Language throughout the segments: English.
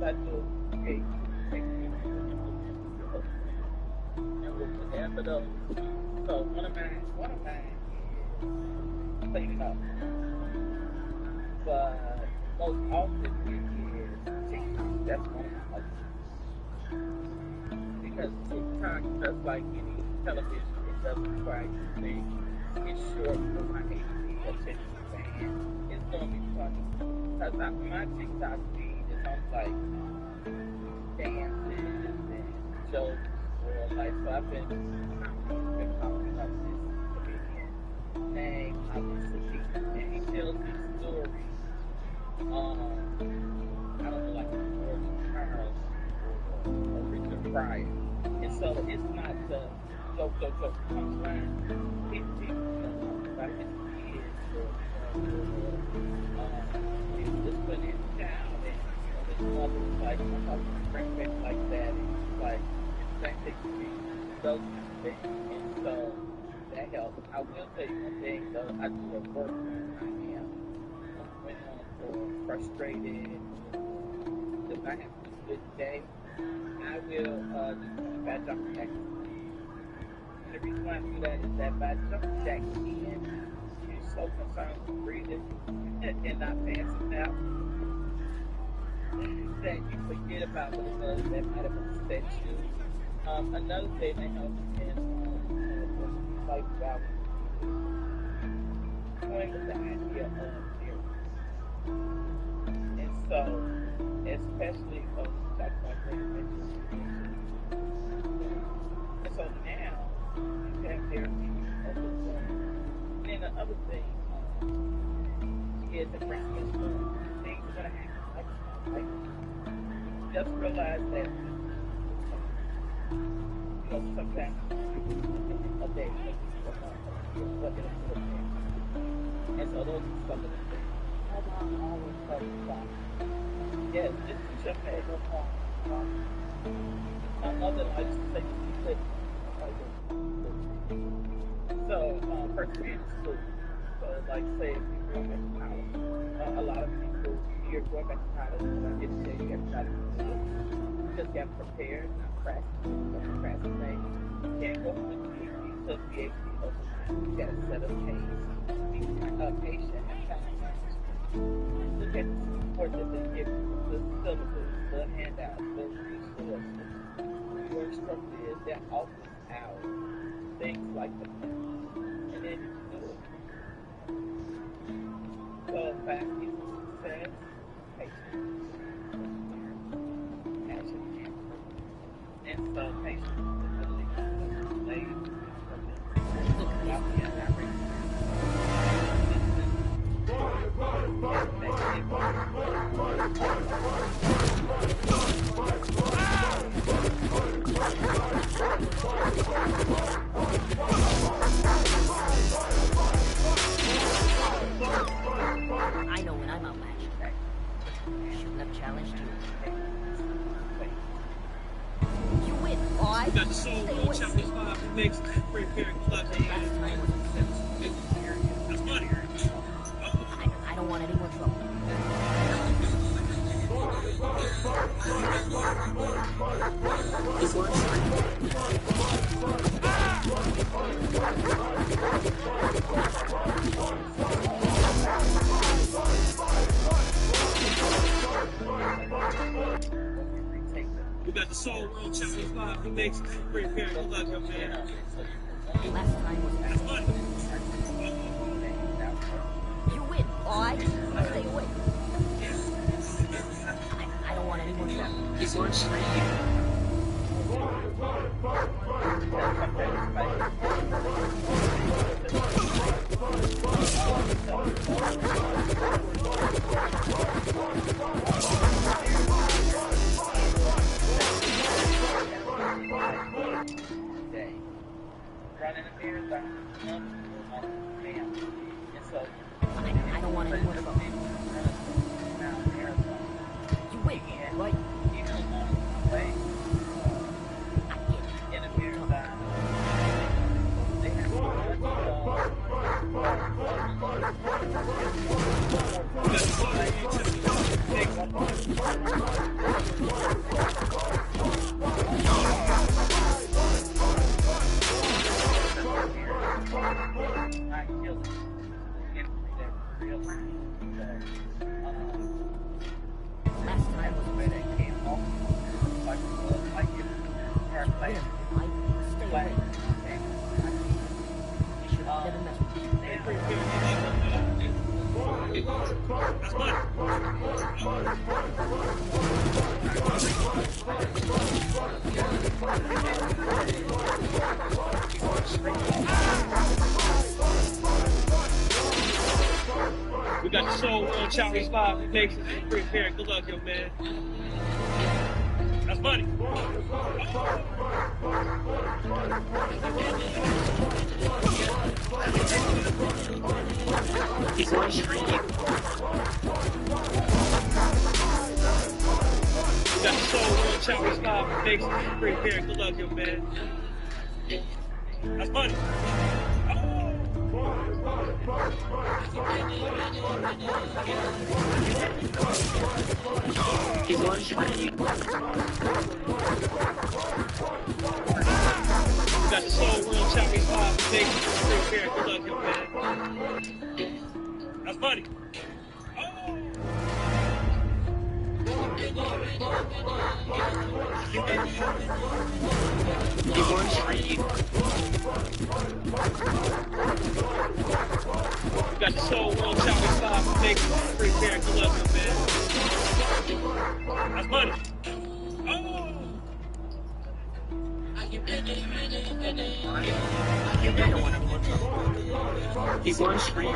I do create and with whatever those. So one of mine is cleaning up, but most often it is TikTok. That's one of my because TikTok, just like any television, it doesn't require you to think. It's short for my ADD attention span. It's gonna be funny because my TikTok feed is on like dances and jokes or like so I've been following up this comedian named Obviously and he tells these stories. I don't know like George Charles or Richard Pryor. And so it's not the joke punchline. He talks about his kids he was just putting it down and his mother was like, I'm talking to grandparents like that and he's like that takes me those kind of things. And so that helps. I will tell you one thing though, I do at work when I am when or frustrated if I have a good day, I will just bad jump jack. And the reason why I do that is that by jumping jack in, you're so concerned with breathing and not passing out that you forget about what it was that might have upset you. Another thing that helps in life balance is going with the idea of fear. And so, especially because that's my great mental and so now you have therapy of the soul. And then the other thing is the practice things are gonna happen like just realize that sometimes a day what it'll put in. And so those are some of the things. I'm always talking yes, just to jump ahead no problem. My mother likes to say you could so persevere in school. So like say if you're going back to college, a lot of people you're going back to college when I didn't say you have to try to do it. You just get prepared, not procrastinate. You can't go from the PhD to PhD overnight. You gotta set a pace, be patient and time management. Look at the support that they give you, the syllabus, the handouts, the resources. Your instructor is their office hours, things like that. And then you do it. So back is success, patience, passion, and so patience is really delayed. I know when I'm outmatched. Shouldn't have challenged you. You win, alright? Got the soul world champions 5 next very clutch. That's money. I don't want any more trouble. This one. We got the soul world champions 5 next very clutch, man. Last time was That's money. you win, alright? Stay away. I don't want any more trouble. This one. Running a marathon, and so I don't want any more trouble. You win, right? Even along the way, in a marathon, they have to flag. away. Okay. I should have never messed with you. Hey, Now, pretty fair. Good luck, young man. That's money. We got the Soul World Challenge Live Nations in Pretty fair. Good luck, young man. That's money. He's going straight. We got the Soul World Challenge Live Nations in Pretty fair. Good luck, young man. That's money. He's going straight. We got the Soul World Challenge Live Nations in Pretty fair. Good luck, young man. That's money. He's going straight. We got the Soul World Challenge Live Nations in Pretty fair. Good luck, young man. That's money. You don't want any more trouble. He's going straight.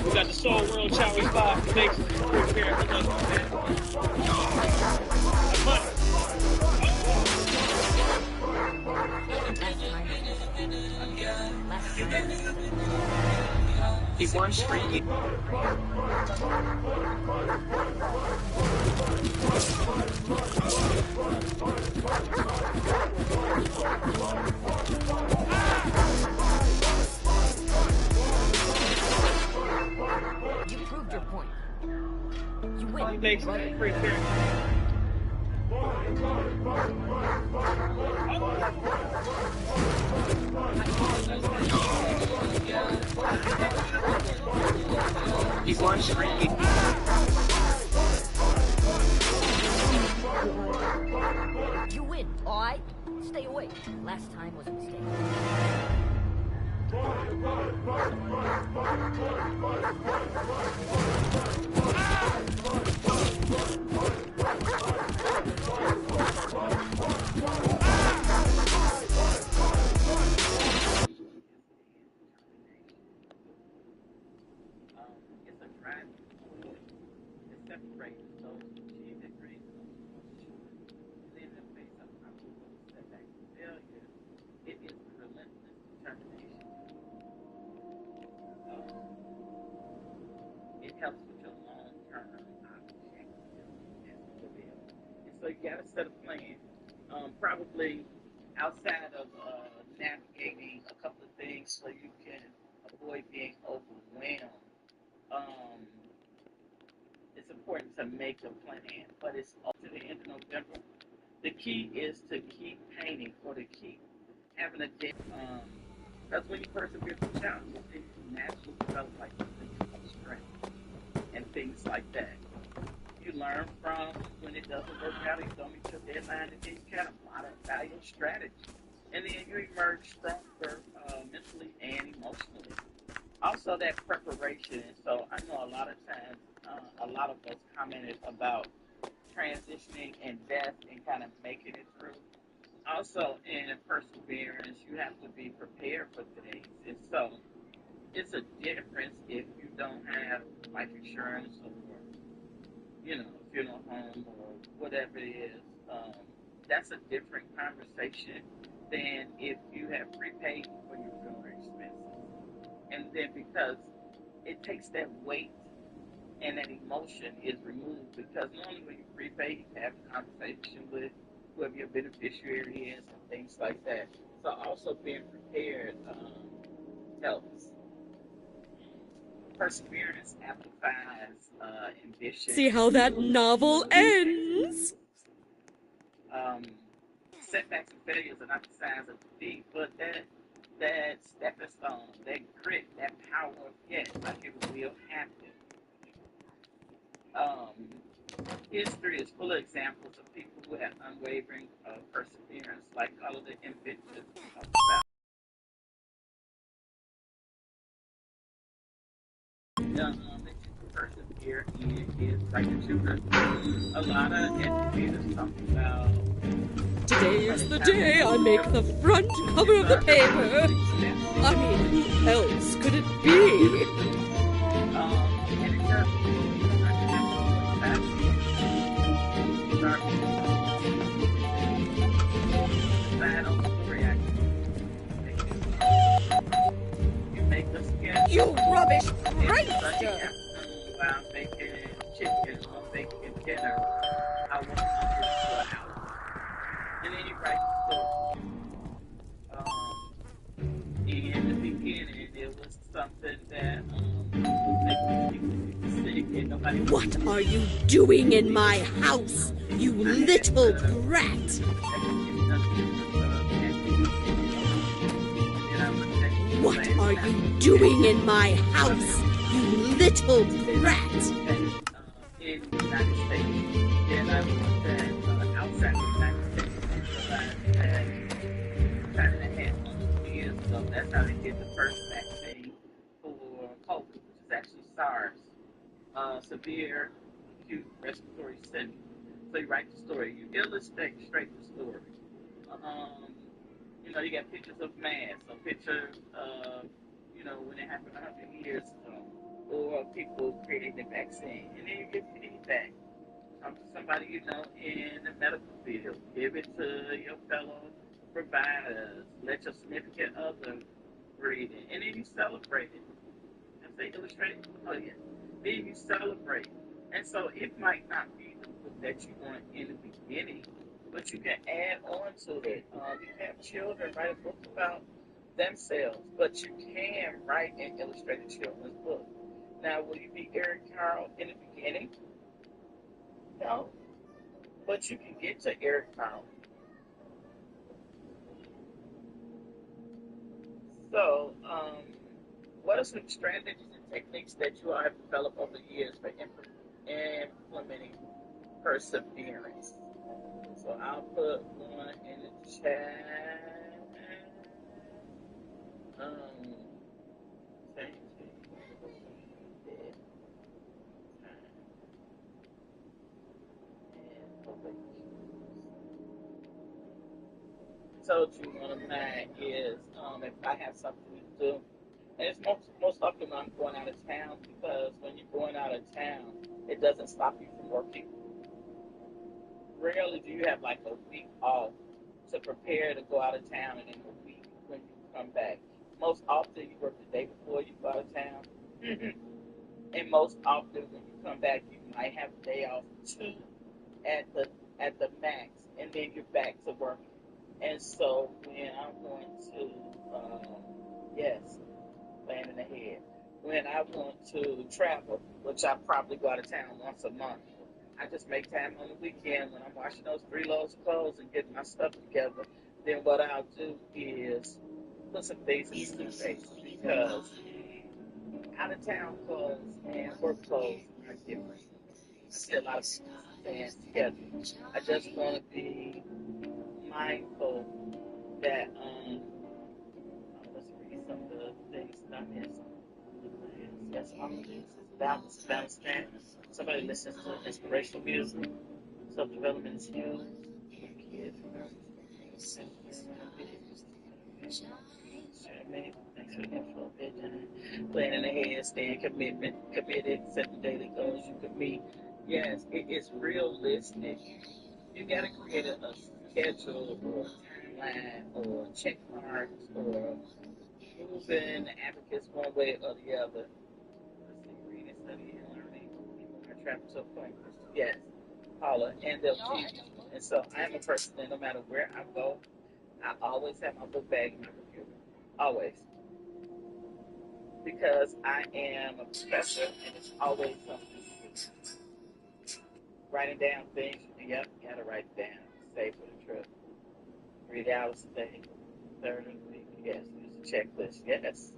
We got the Soul World Challenge Live Nations in Pretty fair. Good luck, young man. That's money. Last time. He's going straight. You proved your point. You win. Nations in Pretty fair. He's going straight. You win, alright? Stay away. Last time was a mistake. it's a driving force. It separates those who achieve their dreams and those who pursue it. And in the face of obstacles, setbacks, and failure, it is relentless determination. It helps with your long-term objectives as well. And so you got to set a plan. Probably outside of navigating a couple of things so you can avoid being overwhelmed. Um, it's important to make a plan, but it's up to the end of November. The key is to keep painting or to keep having a day. Because when you persevere through challenges, then you naturally develop like strength and things like that. You learn from when it doesn't work out, you don't meet your deadline, and then you kind of modify your strategy. And then you emerge stronger mentally and emotionally. Also, that preparation. So I know a lot of times, a lot of us commented about transitioning and death and kind of making it through. Also, in perseverance, you have to be prepared for things. And so it's a difference if you don't have life insurance or, funeral home or whatever it is. That's a different conversation than if you have prepaid for your funeral expenses. And then because it takes that weight and that emotion is removed because normally when you prepay, you have a conversation with whoever your beneficiary is and things like that. So also being prepared helps. Perseverance amplifies ambition. See how that novel ends? Setbacks and failures are not the signs of defeat, but that stepping stone, that grit, that power of yes, like it will happen. Um, History is full of examples of people who had unwavering perseverance, like all of the inventions we talked about. That you can persevere in is like the children. A lot of educators talk about Today is the day I make the front cover of the paper. I mean, who else could it be? And it does. You make the skin. You rubbish Sunday prankster! afternoon while making chicken or making dinner. I want to come to a house. And then you write the story. In the beginning, it was something that was making people sick and nobody. What are you doing in my house, you little brat? What are you doing in my house, you little brat? In the United States, and I looked at outside the United States and realized that China had 1 years ago, that's how they did the first vaccine for COVID, which is actually SARS, severe acute respiratory syndrome. So you write the story, you illustrate the story. Um, you got pictures of masks, or pictures of, when it happened 100 years ago, or people creating the vaccine, and then you get feedback. Talk to somebody in the medical field. Give it to your fellow providers. Let your significant other read it, and then you celebrate it. If they illustrate, oh yeah, then you celebrate. And so it might not be the book that you want in the beginning, but you can add on to it. You can have children write a book about themselves, but you can write and illustrate a children's book. Now, will you be Eric Carle in the beginning? No, but you can get to Eric Carle. So, what are some strategies and techniques that you all have developed over the years for implementing perseverance? So I'll put one in the chat. Um, told you one of mine is if I have something to do, and it's most often when I'm going out of town, because when you're going out of town, it doesn't stop you from working. Rarely do you have like a week off to prepare to go out of town, and then a week when you come back. Most often you work the day before you go out of town, and most often when you come back, you might have a day off too at the max, and then you're back to work. And so when I want to, yes, planning ahead. When I want to travel, which I probably go out of town once a month, I just make time on the weekend when I'm washing those 3 loads of clothes and getting my stuff together. Then what I'll do is put some things in suitcase, because out of town clothes and work clothes are different. I see a lot of people saying together. I just want to be mindful that let's read some of the things that I missed. Yes, all of this is balance that. Somebody listens to inspirational music. Self development is huge. Kids, thanks for the info, vision. Planning ahead, staying committed, setting daily goals you can meet. Yes, it is realistic. You got to create a schedule or timeline or check marks or moving advocates one way or the other. Let's see, reading, studying, and learning. People are trapped to a point. Yes, Paula, and they'll teach you. And so I am a person that no matter where I go, I always have my book bag and my computer. Always. Because I am a professor and it's always something to do. Writing down things, yep, you gotta write it down. Save for the trip. 3 hours a day. Third of the week, yes. Use a checklist, yes.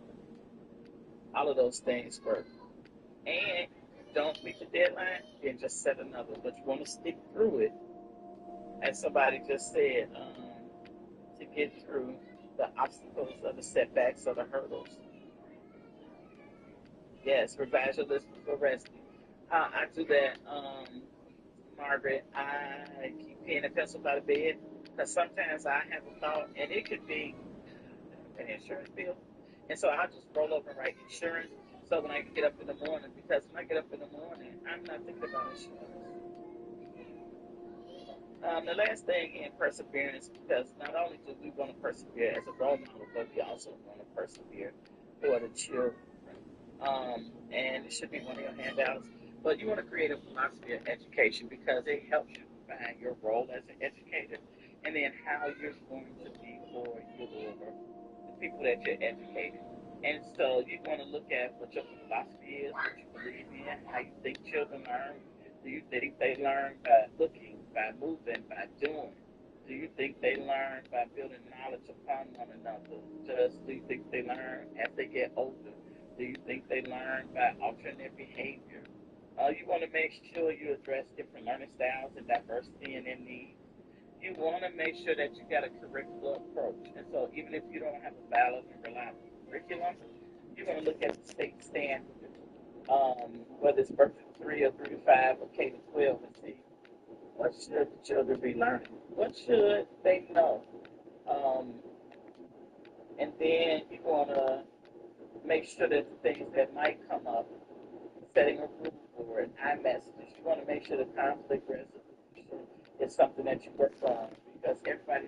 All of those things work. And don't meet the deadline, then just set another. But you want to stick through it. As somebody just said, to get through the obstacles or the setbacks or the hurdles. Yes, revise your list before resting. I do that, Margaret. I keep pen and pencil by the bed because sometimes I have a thought, and it could be an insurance bill. And so I'll just roll over and write insurance so when I get up in the morning, because when I get up in the morning, I'm not thinking about insurance. The last thing in perseverance, because not only do we want to persevere as a role model, but we also want to persevere for the children. And it should be one of your handouts. But you want to create a philosophy of education because it helps you define your role as an educator and then how you're going to be for the people that you're educating. And so you want to look at what your philosophy is, what you believe in, how you think children learn. Do you think they learn by looking, by moving, by doing? Do you think they learn by building knowledge upon one another? Just do you think they learn as they get older? Do you think they learn by altering their behavior? You want to make sure you address different learning styles and diversity in their needs. You want to make sure that you got a curricular approach. And so even if you don't have a valid and reliable curriculum, you want to look at the state standard, whether it's birth to 3 or 3 to 5 or K to 12, and see what should the children be learning? What should they know? Um, and then you want to make sure that the things that might come up, setting a rule board, iMessages, you want to make sure the conflict resolution is something that you work on because everybody's